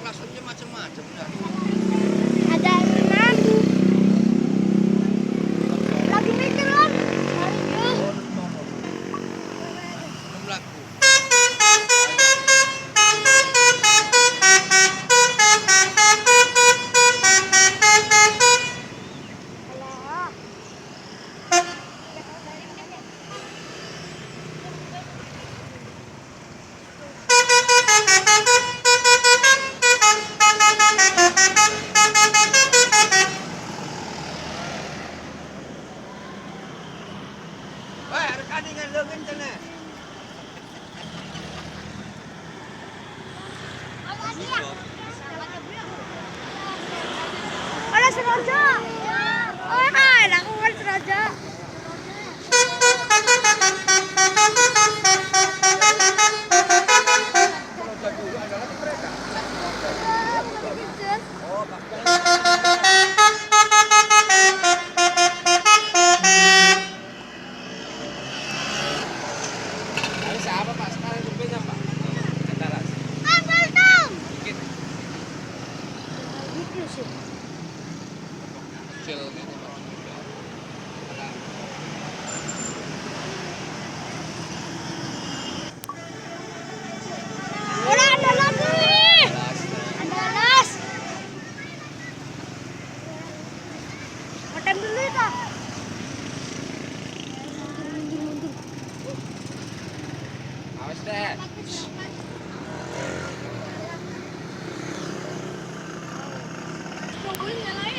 klasurnya macam-macam dah. Ada 6. Lagi mikir om. Laku. Wah, rekan dengan leuweun cenah. Olah seroja. Oh, hai, aku kan seroja. Seroja dulu adalah di mereka. Oh, Pak. Lalu siapa Pak sekarang dompetnya Pak? Antara Ambil dong. dikit Gitu sih. kecil gitu Pak. Ada Olah ada lagi. belas. Ada las. Makan dulu ya. Awas deh. Tungguin nyalain.